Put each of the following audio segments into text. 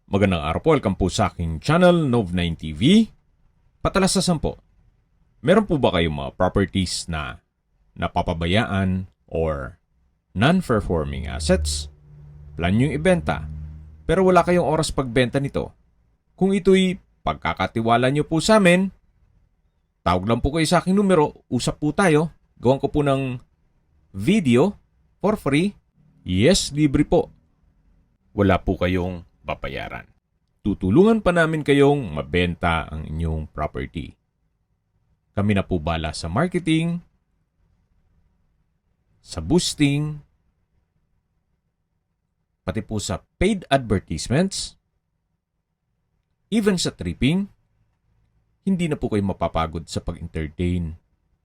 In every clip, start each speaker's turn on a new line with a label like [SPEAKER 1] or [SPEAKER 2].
[SPEAKER 1] Magandang araw po, welcome po sa aking channel, Nov9 TV. Patalasasan po, meron po ba kayong mga properties na napapabayaan or non-performing assets? Plan nyo yung ibenta, pero wala kayong oras pagbenta nito. Kung ito'y pagkakatiwala nyo po sa amin, tawag lang po kayo sa aking numero, usap po tayo, gawan ko po ng video for free. Yes, libre po. Wala po kayong babayaran. Tutulungan pa namin kayong mabenta ang inyong property. Kami na po bala sa marketing, sa boosting, pati po sa paid advertisements, even sa tripping. Hindi na po kayo mapapagod sa pag-entertain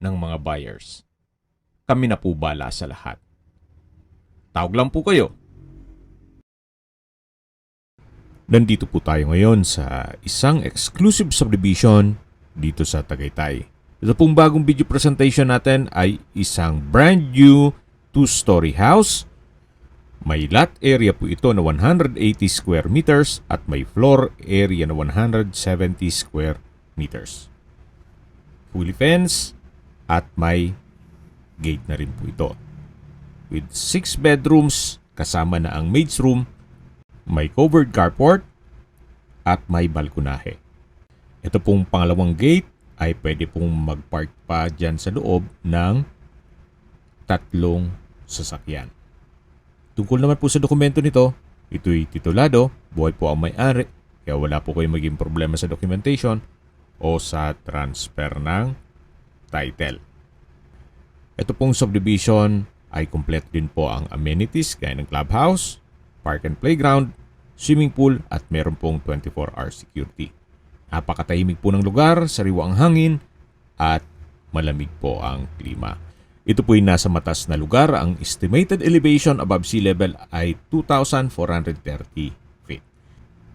[SPEAKER 1] ng mga buyers. Kami na po bala sa lahat. Tawag lang po kayo. Nandito po tayo ngayon sa isang exclusive subdivision dito sa Tagaytay. Ito pong bagong video presentation natin ay isang brand new 2-story house. May lot area po ito na 180 square meters at may floor area na 170 square meters. Fully fenced at may gate na rin po ito. With 6 bedrooms kasama na ang maid's room, may covered carport at may balkonahe. Ito pong pangalawang gate ay pwede pong magpark pa dyan sa loob ng 3 sasakyan. Tungkol naman po sa dokumento nito, ito'y titulado, buhay po ang may-ari, kaya wala po kayong maging problema sa documentation o sa transfer ng title. Ito pong subdivision ay kompleto din po ang amenities gaya ng clubhouse, park and playground, swimming pool at meron pong 24-hour security. Napakatahimik po ng lugar, sariwa ang hangin at malamig po ang klima. Ito po ay nasa matas na lugar. Ang estimated elevation above sea level ay 2,430 feet.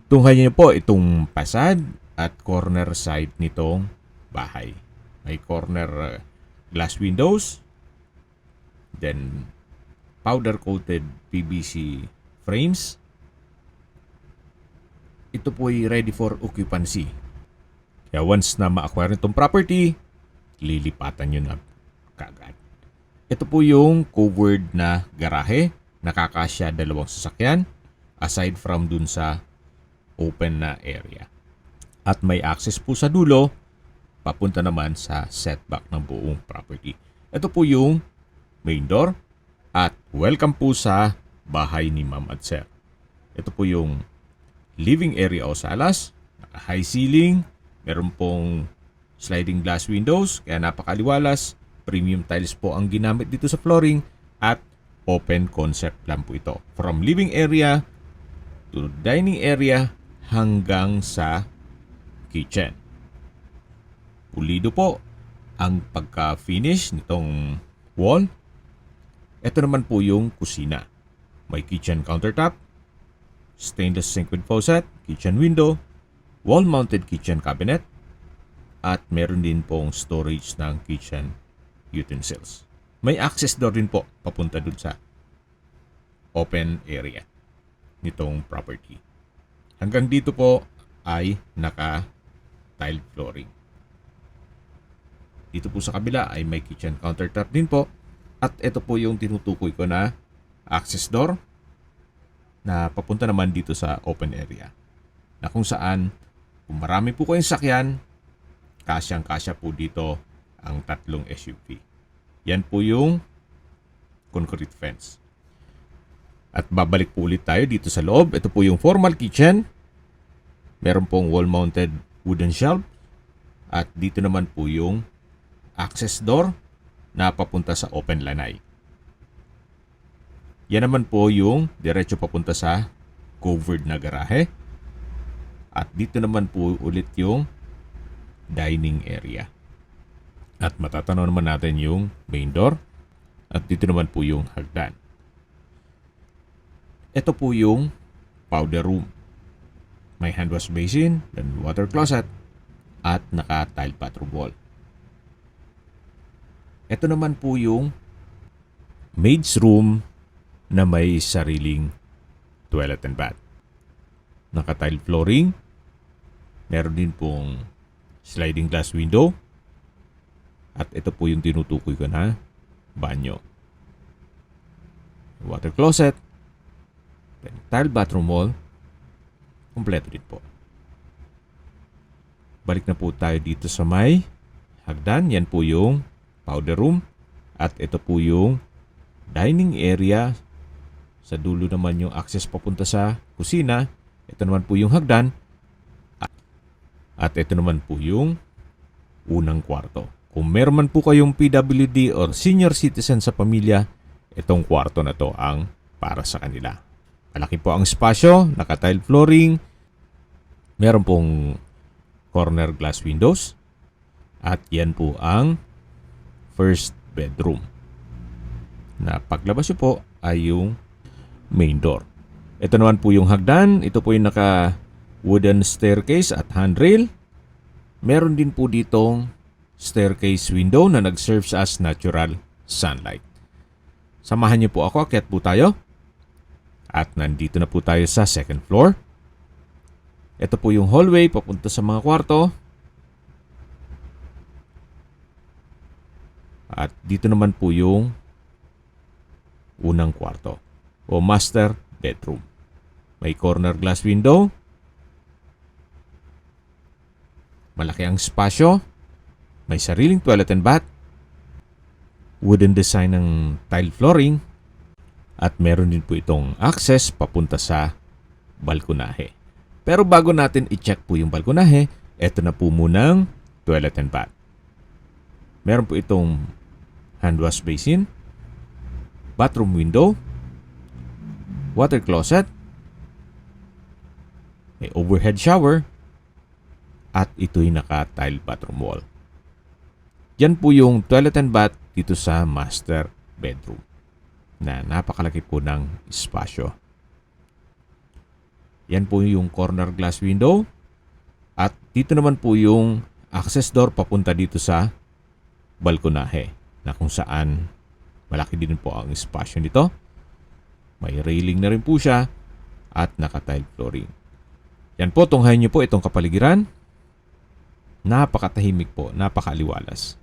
[SPEAKER 1] Tunghayan niyo po itong pasad at corner side nitong bahay. May corner glass windows, then powder-coated PVC frames. Ito po ay ready for occupancy. Kaya once na ma-acquire itong property, lilipatan nyo na kagad. Ito po yung covered na garahe. Nakakasya 2 sasakyan aside from dun sa open na area. At may access po sa dulo papunta naman sa setback ng buong property. Ito po yung main door at welcome po sa bahay ni Ma'am at Sir. Ito po yung living area o salas, naka-high ceiling, meron pong sliding glass windows, kaya napakaliwalas, premium tiles po ang ginamit dito sa flooring at open concept lang po ito. From living area to dining area hanggang sa kitchen. Pulido po ang pagka-finish nitong wall. Ito naman po yung kusina. May kitchen countertop, stainless sink with faucet, kitchen window, wall-mounted kitchen cabinet, at meron din pong storage ng kitchen utensils. May access door din po papunta dun sa open area nitong property. Hanggang dito po ay naka-tiled flooring. Dito po sa kabila ay may kitchen countertop din po. At ito po yung tinutukoy ko na access door na papunta naman dito sa open area. Na kung saan, kung marami po kayong sakyan, kasyang-kasya po dito ang 3 SUV. Yan po yung concrete fence. At babalik po ulit tayo dito sa loob. Ito po yung formal kitchen. Meron pong wall-mounted wooden shelf. At dito naman po yung access door na papunta sa open lanay. Yan naman po yung diretso papunta sa covered na garahe. At dito naman po ulit yung dining area. At matatanaw naman natin yung main door. At dito naman po yung hagdan. Ito po yung powder room. May hand wash basin, then water closet, at naka-tile bathroom wall. Ito naman po yung maid's room na may sariling toilet and bath. naka-tile flooring. Meron din pong sliding glass window. At ito po yung tinutukoy ko na banyo. Water closet. Then tile bathroom wall. Kompleto din po. Balik na po tayo dito sa may hagdan. Yan po yung powder room. At ito po yung dining area. Sa dulo naman yung access papunta sa kusina. Ito naman po yung hagdan. At ito naman po yung unang kwarto. Kung meron man po kayong PWD or senior citizen sa pamilya, itong kwarto na to ang para sa kanila. Malaki po ang espasyo, naka-tile flooring, meron pong corner glass windows, at yan po ang first bedroom. Na paglabas nyo po ay yung main door. Ito naman po yung hagdan, ito po yung naka wooden staircase at handrail. Meron din po ditong staircase window na nag-serves as natural sunlight. Samahan niyo po ako, akyat po tayo. At nandito na po tayo sa second floor. Ito po yung hallway papunta sa mga kwarto. At dito naman po yung unang kwarto o master bedroom. May corner glass window. Malaki ang espasyo. May sariling toilet and bath. Wooden design ng tile flooring. At meron din po itong access papunta sa balkonahe. Pero bago natin i-check po yung balkonahe, eto na po munang toilet and bath. Meron po itong hand wash basin, bathroom window, water closet, may overhead shower, at ito'y naka-tile bathroom wall. Yan po yung toilet and bath dito sa master bedroom na napakalaki po ng espasyo. Yan po yung corner glass window at dito naman po yung access door papunta dito sa balkonahe na kung saan malaki din po ang espasyo nito. May railing na rin po siya at naka-tile flooring. Yan po, tunghayin nyo po itong kapaligiran. Napakatahimik po, napakaaliwalas.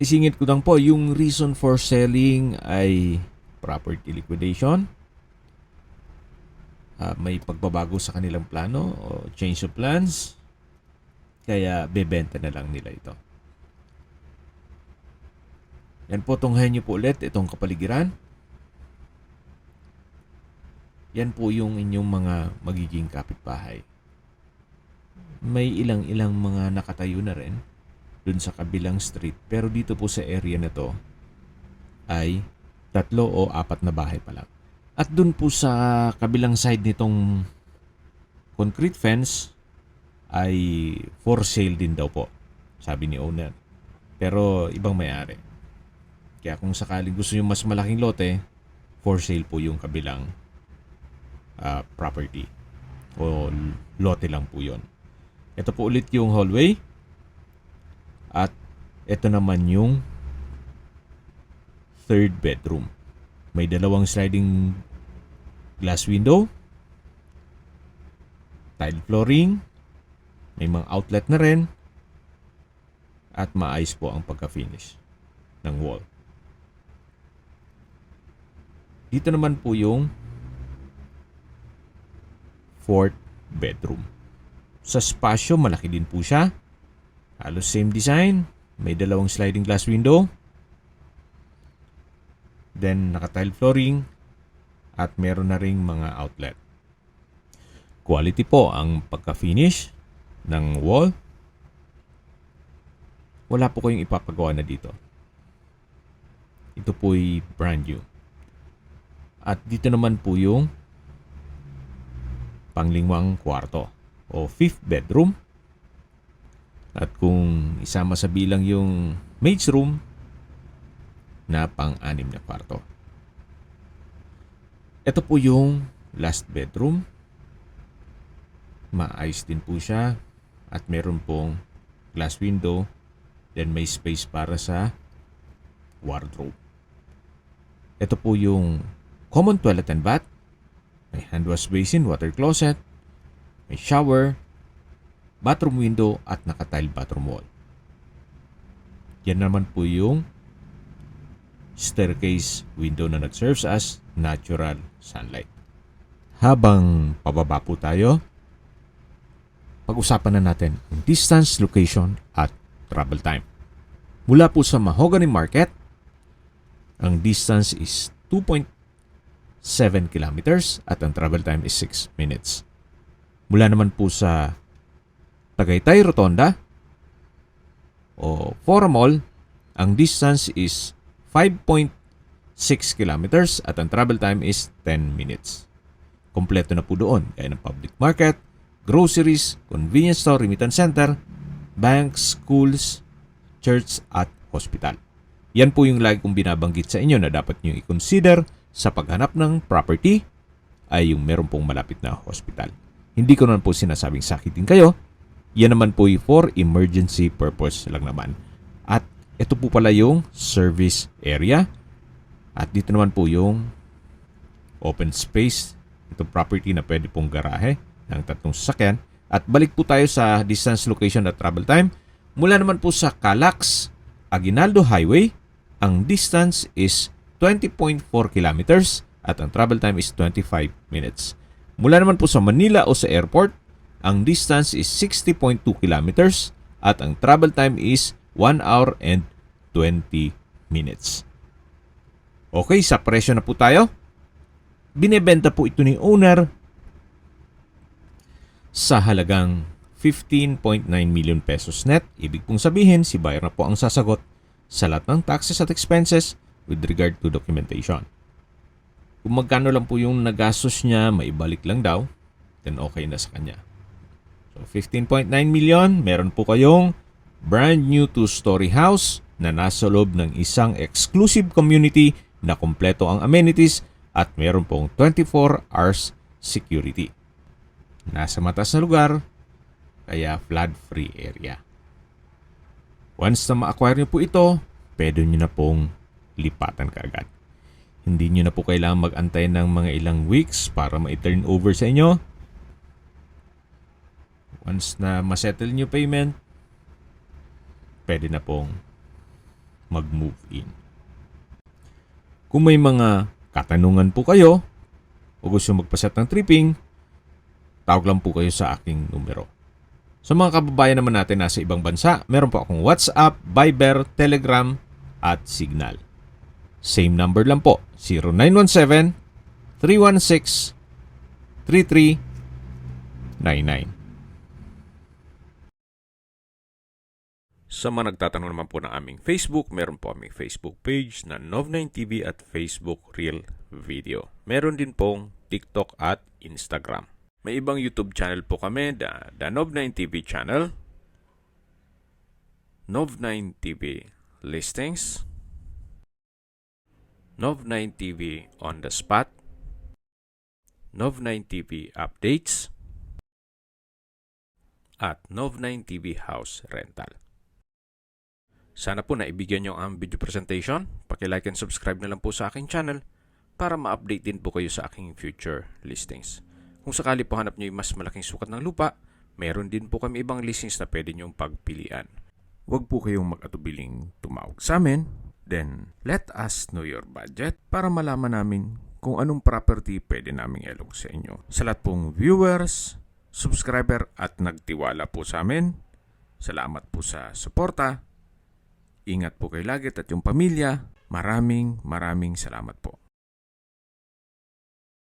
[SPEAKER 1] Isingit ko lang po, yung reason for selling ay property liquidation. May pagbabago sa kanilang plano o change of plans. Kaya bebenta na lang nila ito. Yan po, tunghayin nyo po ulit itong kapaligiran. Yan po yung inyong mga magiging kapitbahay. May ilang-ilang mga nakatayo na rin dun sa kabilang street. Pero dito po sa area na to ay 3 o 4 na bahay pa lang. At dun po sa kabilang side nitong concrete fence ay for sale din daw po, sabi ni owner. Pero ibang may-ari. Kaya kung sakaling gusto nyo mas malaking lote, for sale po yung kabilang property. O lote lang po yun. Ito po ulit yung hallway. At ito naman yung third bedroom. May 2 sliding glass window, tile flooring, may mga outlet na rin, at maayos po ang pagka-finish ng wall. Dito naman po yung fourth bedroom. Sa spasyo, malaki din po siya. Halos same design. May 2 sliding glass window. Then, naka-tile flooring. At meron na ring mga outlet. Quality po ang pagka-finish ng wall. Wala po kayong ipapagawa na dito. Ito po'y brand new. At dito naman po yung panglingwang kwarto o 5th bedroom. At kung isama sa bilang yung maid's room na pang-6 na kwarto. Ito po yung last bedroom. Maayos din po siya. At meron pong glass window. Then may space para sa wardrobe. Ito po yung common toilet and bath. May hand wash basin, water closet. may shower, bathroom window at naka-tile bathroom wall. Yan naman po yung staircase window na nag-serves as natural sunlight. Habang pababa po tayo, pag-usapan na natin ang distance, location at travel time. Mula po sa Mahogany Market, ang distance is 2.7 kilometers at ang travel time is 6 minutes. Mula naman po sa Tagaytay Rotonda o Fora Mall, ang distance is 5.6 kilometers at ang travel time is 10 minutes. Kompleto na po doon gaya ng public market, groceries, convenience store, remittance center, banks, schools, church at hospital. Yan po yung lagi kong binabanggit sa inyo na dapat nyo i-consider sa paghanap ng property ay yung meron pong malapit na hospital. Hindi ko naman po sinasabing sakitin kayo. Yan naman po yung for emergency purpose lang naman. At ito po pala yung service area. At dito naman po yung open space. Itong property na pwede pong garahe ng 3 sasakyan. At balik po tayo sa distance, location at travel time. Mula naman po sa Calax, Aguinaldo Highway, ang distance is 20.4 kilometers at ang travel time is 25 minutes. Mula naman po sa Manila o sa airport, ang distance is 60.2 kilometers at ang travel time is 1 hour and 20 minutes. Okay, sa presyo na po tayo. Binebenta po ito ni owner sa halagang 15.9 million pesos net. Ibig pong sabihin, si buyer na po ang sasagot sa lahat ng taxes at expenses with regard to documentation. Kung magkano lang po yung nagastos niya, maibalik lang daw, then okay na sa kanya. So 15.9 million, meron po kayong brand new 2-story house na nasa loob ng isang exclusive community na kompleto ang amenities at meron pong 24 hours security. Nasa matas na lugar, kaya flood-free area. Once na ma-acquire nyo po ito, pwede nyo na pong lipatan kaagad. Hindi nyo na po kailangan mag-antay ng mga ilang weeks para ma-turn over sa inyo. Once na ma-settle nyo payment, pwede na pong mag-move in. Kung may mga katanungan po kayo o gusto magpaset ng tripping, tawag lang po kayo sa aking numero. Sa mga kababayan naman natin nasa ibang bansa, meron po akong WhatsApp, Viber, Telegram, at Signal. Same number lang po, 0917-316-3399. Sa mga nagtatanong naman po ng aming Facebook, meron po aming Facebook page na Nov9TV at Facebook Real Video. Meron din pong TikTok at Instagram. May ibang YouTube channel po kami, the Nov9TV channel, Nov9TV Listings, Nov9TV On The Spot, Nov9TV Updates, at Nov9TV House Rental. Sana po naibigyan nyo ang video presentation. Paki-like and subscribe na lang po sa aking channel para ma-update din po kayo sa aking future listings. Kung sakali po hanap nyo yung mas malaking sukat ng lupa, meron din po kami ibang listings na pwede nyong pagpilian. Huwag po kayong mag-atubiling tumawag sa amin. Then, let us know your budget para malaman namin kung anong property pwede naming ilog sa inyo. Sa lahat pong viewers, subscriber at nagtiwala po sa amin, salamat po sa suporta. Ingat po kayo lagi at yung pamilya. Maraming salamat po.